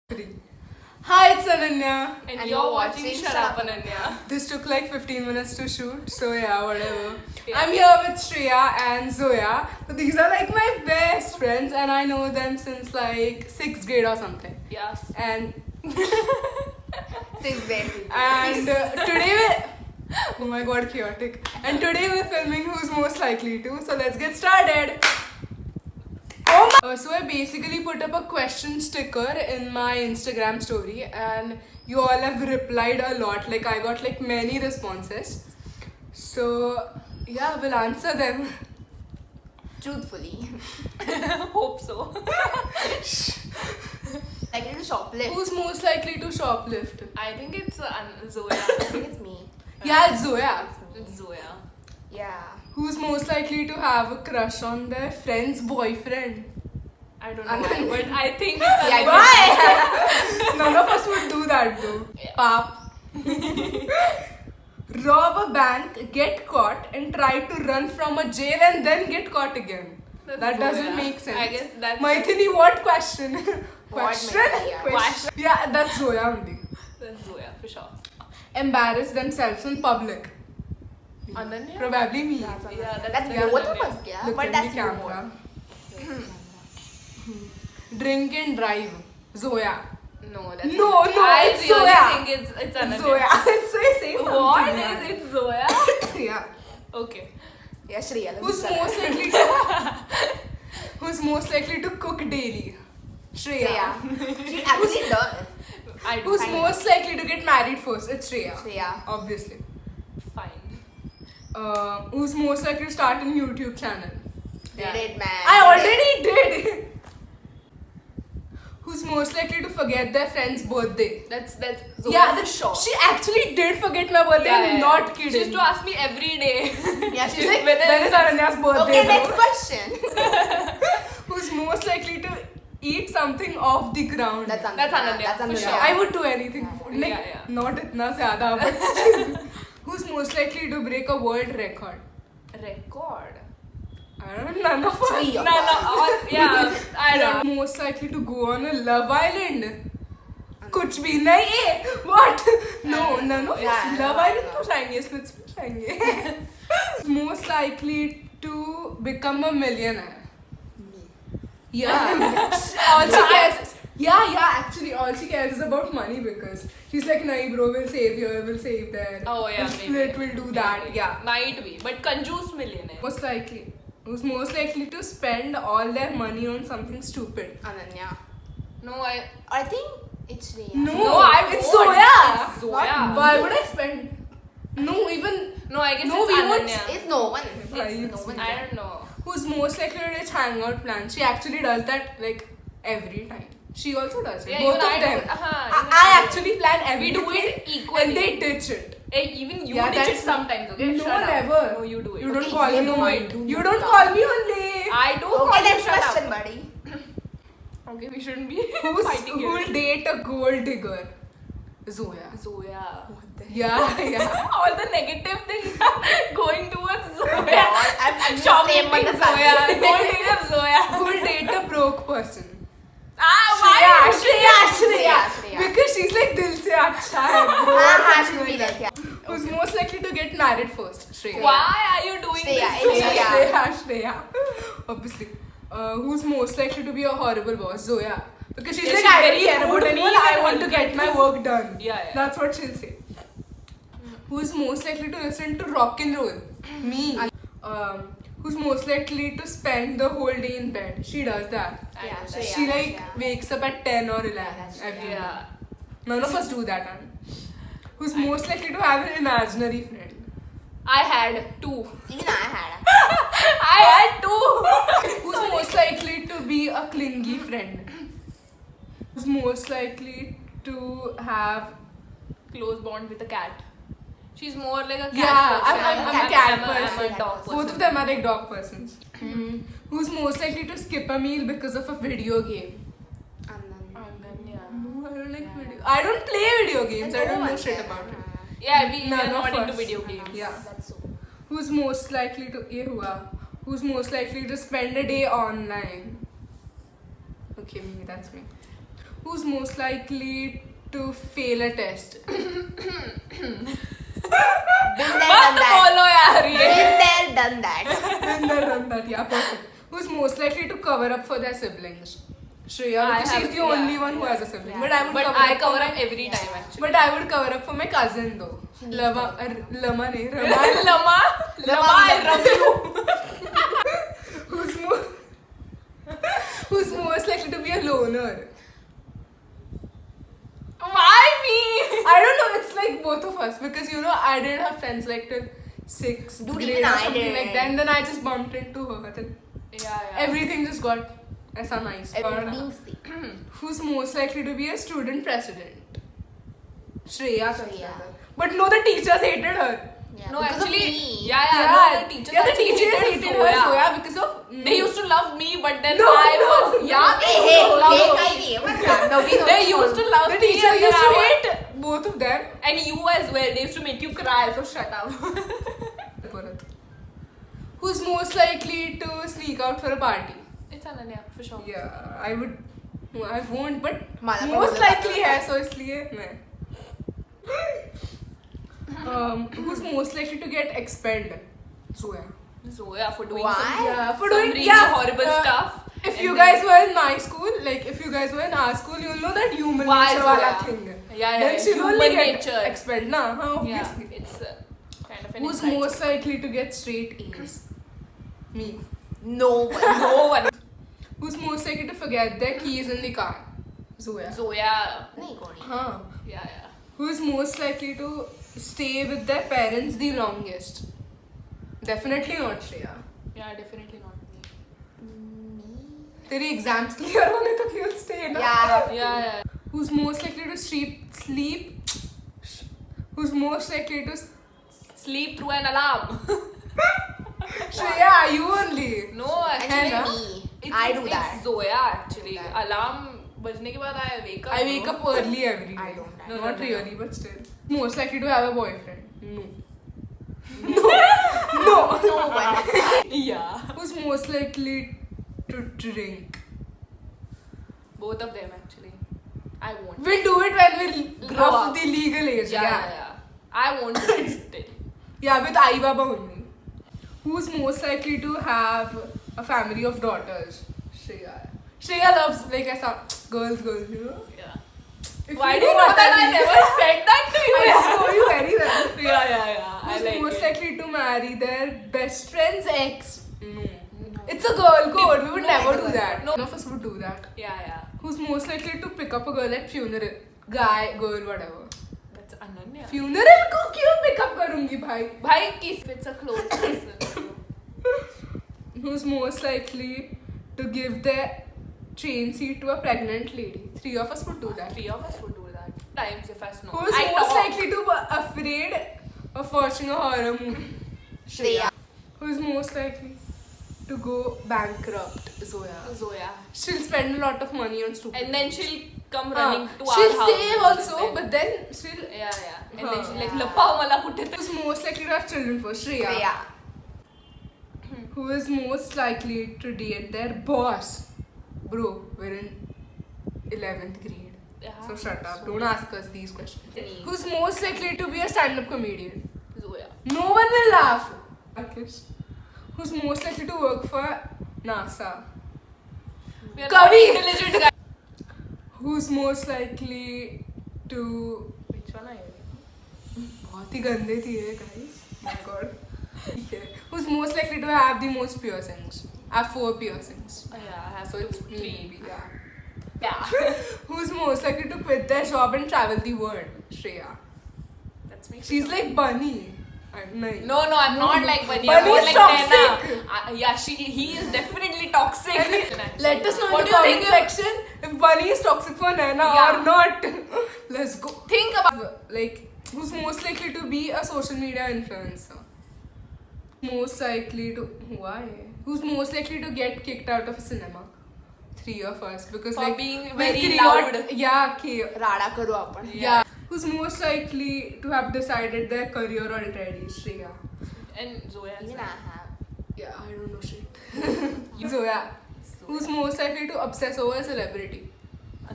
Hi, it's Ananya. And you're watching Shut Up Ananya. This took like 15 minutes to shoot, so yeah, whatever. Yeah. I'm here with Shreya and Zoya. So these are like my best friends, and I know them since like 6th grade or something. Yes. And Sixth grade. today oh my god, chaotic. And today we're filming Who's Most Likely To. So let's get started. So I basically put up a question sticker in my Instagram story, and you all have replied a lot. Like I got like many responses. So yeah, we'll answer them. Truthfully. Hope so. Like to shoplift. Who's most likely to shoplift? I think it's Zoya. I think it's me. Yeah, it's Zoya. It's Zoya. Yeah. Who's most likely to have a crush on their friend's boyfriend? I don't know why, but I think it's Yeah, Ananya. None of us would do that though. Yeah. Pap. Rob a bank, get caught, and try to run from a jail and then get caught again. That's That doesn't Zoya. make sense. I guess that's Maithili, what question? Question? Maithili, yeah. Question. Yeah, that's Zoya only. That's Zoya for sure. Embarrass themselves in public. Ananya? Probably me. That's Yeah, that's yeah. both of us, yeah. Look But at that's the you camera. Drink and drive. Zoya. No, that's No, Ananya. no, I it's really Zoya. think it's Ananya. Zoya. So I say something. What yeah. is it, Zoya? Yeah. Okay. Yeah, Shreya. Who's most likely to Who's most likely to cook daily? Shreya. Shreya. She actually does. I do. Who's I know. most likely to get married first? It's Shreya. Shreya. Obviously. Fine. Who's most likely to start a YouTube channel? Did it, man. I already did. Who's most likely to forget their friend's birthday? That's Zoya Yeah, for sure. she actually did forget my birthday. I'm not kidding. She used to ask me every day. Yeah, she's like, When is Aranya's birthday? okay, bro? next question. Who's most likely to eat something off the ground? That's That's Ananya, That's for Ananya. sure. I would do anything. Yeah. Like, Yeah, yeah. not itna zyada, but still. Who's most likely to break a world record? Record. I don't know. None of us. Three of No, us. yeah, I don't know. Most likely to go on a Love Island. कुछ भी नहीं. What? No, none of us. Yeah, Love no, Island no. तो जाएंगे, Smiths पे जाएंगे. Most likely to become a millionaire. Yeah. All she cares. Yeah. Actually, all she cares is about money because she's like, nahi bro, we'll save here, we'll save there. Oh, yeah, We'll split, maybe. we'll do that. Maybe. Yeah. Might be, but conjuice millionaire. Most likely. Who's most likely to spend all their money on something stupid? Ananya. No, I think it's Shreya. No, it's won't. Zoya. It's Zoya. Why would I spend? No, even No, I guess No, it's we won't Ananya. It's no one. Why It's it's no one. I don't know. who's most likely to reach hangout plan? She actually does that like every time. She also does it. Yeah, Both even of I them. do it. I actually plan We everything. do it equally. And they ditch it. Hey, even you Yeah, ditch it that's- sometimes, okay? No, Shut up. never. No, you do it. You don't Okay, call you me. know I do You not don't talk. call me only. I do Okay, call you next shut up. question, buddy. Okay, we shouldn't be Who's fighting who'll here. date a gold digger? Zoya. Zoya. Yeah. All the negative things are going towards Zoya. God, I'm Shopping same Zoya. Gold digger Zoya. Who'll date a broke person? Why? Shreya. Because she's like dil se acha hai, bro. हाँ, Something should be like like that. that. Who's most likely to get married first? Shreya. Why are you doing Shreya, this? it's Shreya. Obviously. Who's most likely to be a horrible boss? Zoya. Because she's Yeah, like, she's I don't very care about rude, anyone, mean, I and want to get my work done. Yeah. That's what she'll say. Who's most likely to listen to rock and roll? Me. Who's most likely to spend the whole day in bed? She does that. Yeah, I know Shreya. She like wakes up at 10 or 11 that's every that. day. Yeah. None of us do that. Who's most likely to have an imaginary friend? I had two. Even I had. I had two. Who's most likely to be a clingy friend? Who's most likely to have Close bond with a cat. She's more like a cat Yeah, person. I'm a cat I'm person. a dog person. Both of them are like dog persons. Who's most likely to skip a meal because of a video game? Ananya. No, I don't like video. I don't play video games. I don't know shit about it. Yeah, we None are not of into us. video games. Yeah. That's so. Who's most likely to Who's most likely to spend a day online? Okay, me. That's me. Who's most likely to fail a test? Been there, मत done that. बोलो यार ये. Been there, done that. Been there, done that. Yeah, perfect. Who's most likely to cover up for their siblings? Shreya, I because have- she's the only yeah, one who yeah. has a sibling. Yeah. But I would But cover I up cover for up every time actually. But I would cover up for my cousin though. Lama, Lama nahi, Rama. Lama, Lama, I love you. Who's most likely to be a loner? Why me? I don't know. It's like both of us because you know I didn't have friends like till 6th Dude, grade even or I something didn't. like that. And then I just bumped into her. Then Yeah. everything just got aisa nice. Being sick. Who's most likely to be a student president? Shreya. Shreya. But no, the teachers hated her. Yeah, No, because of actually, me. no, the teachers the actually teachers hated hated her Zoya. Zoya because of They used to love me, but then No, I no, was no. yeah. Hey, They used to love hey, me. kai diye, but nobody knows. They used to love the me, teacher and used then to I was- hate both of them. and you as well. They used to make you cry. So shut up. Who's most likely to sneak out for a party? It's Ananya for sure. Yeah, I would. No, I won't, but Mala most पकड़ likely लेता है, so इसलिए मैं. Who's most likely to get expelled? Zoya. Zoya for doing Why? some, Yeah, for some doing really horrible stuff. If And you then- guys were in my school, like if you guys were in our school, you'll know that human Why nature Zoya? wala thing. Yeah, Then she'll human only get nature. expelled, na? Huh, Yeah, obviously. it's kind of an Who's inside most likely to get straight A's? Me. No one. joke. No one. Who's most likely to forget their keys in the car? Zoya. Zoya. नहीं कोई. Huh. Yeah. Who's most likely to stay with their parents the longest? Definitely not Shreya. Yeah, definitely not me. तेरी exams clear होने तक you'll stay ना. Yeah. Yeah. Who's most likely to sleep? Who's most likely to Sleep through an alarm. Shreya, you only. No, Actually, है ना? me. I do that. It's Zoya actually. I do that. Alarm बजने के बाद I wake up. I wake up early every day. I don't. No, Not no, no. really, but still. Most likely to have a boyfriend? No. No. No one. Yeah. Who's most likely to drink? Both of them actually. I won't. We'll do it when we're Grow of up. the legal age. Yeah. I won't do it still. Yeah, with Ai Baba only. Who's most likely to have a family of daughters? Shreya. Shreya loves like I saw girls, you know. Yeah. If Why you do you know that I means- never said that to you? I just know you very well. Yeah. I Who's like most it. likely to marry their best friend's ex? No. It's a girl code. We would No, never no, do that. no. None of us would do that. Yeah. Who's most likely to pick up a girl at funeral? Guy, girl, whatever. That's Ananya. Funeral को क्यों pick up करूँगी भाई? Bhai, kiss. It's a close person. Who's most likely to give their train seat to a pregnant lady? 3 of us would do that. 3 of us would do that. Times if I know. Who's I most talk. likely to be afraid of watching a horror movie? Shreya. Who's most likely to go bankrupt? Zoya. Zoya. She'll spend a lot of money on stupid. And then she'll come running to our she'll house. save also, but then she'll. Yeah. And then she'll like, Huh. lappa mala kutte Who's most likely to have children for? Shreya. Shreya. Who is most likely to date their boss? Bro, we're in 11th grade. Yeah. So shut up. Don't ask us these questions. Me. Who's most likely to be a stand-up comedian? Zoya. No one will laugh. Rakesh. Who's most likely to work for NASA? We are Kavi. not intelligent guys. Who's most likely to... Which one are you? बहुत ही गंदे थी ये guys. My God. ठीक है. Who's most likely to have the most piercings? I have 4 piercings. Yeah, I have So it's me, 3. maybe, yeah. Yeah. Who's most likely to quit their job and travel the world? Shreya. That's me. She's like Bunny. No. No, I'm not like Bunny. Bunny I'm more is like toxic. Nana. Yeah, he is definitely toxic. Let us know in What the do you comment think section if Bunny is toxic for Naina Yeah. or not. Let's go. Think about Like, who's most likely to be a social media influencer? Most likely to... Why? Who's most likely to get kicked out of a cinema? 3 of us. Because For like... being we're very chaotic- loud. Yeah, chaos. राडा करो अपन. Yeah. Who's most likely to have decided their career already? Shreya. and Zoya. as Even well. I have. Yeah, I don't know shit. Zoya. Who's most likely to obsess over a celebrity?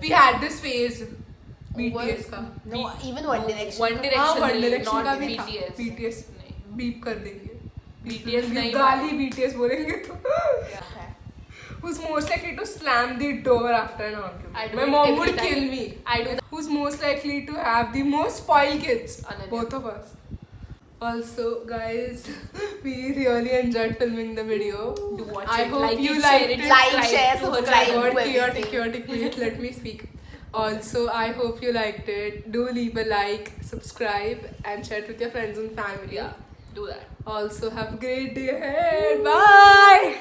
We had this phase. BTS का. No, even One Direction. One Direction हाँ, One नहीं, Direction not का भी था. BTS. BTS नहीं. Beep कर देंगे. BTS नहीं. गाली BTS बोलेंगे तो. Yeah. Who's most likely to slam the door after an argument? I do My it mom every would time. kill me. I do that. Who's most likely to have the most spoiled kids? Ananya. Both of us. Also, guys, we really enjoyed filming the video. Do watch I it. hope Like you it, liked share it, it. Like, share, to her subscribe. channel. God, do chaotic, everything. wait, let me speak. Also, I hope you liked it. Do leave a like, subscribe, and share it with your friends and family. Yeah, do that. Also, have a great day ahead. Bye.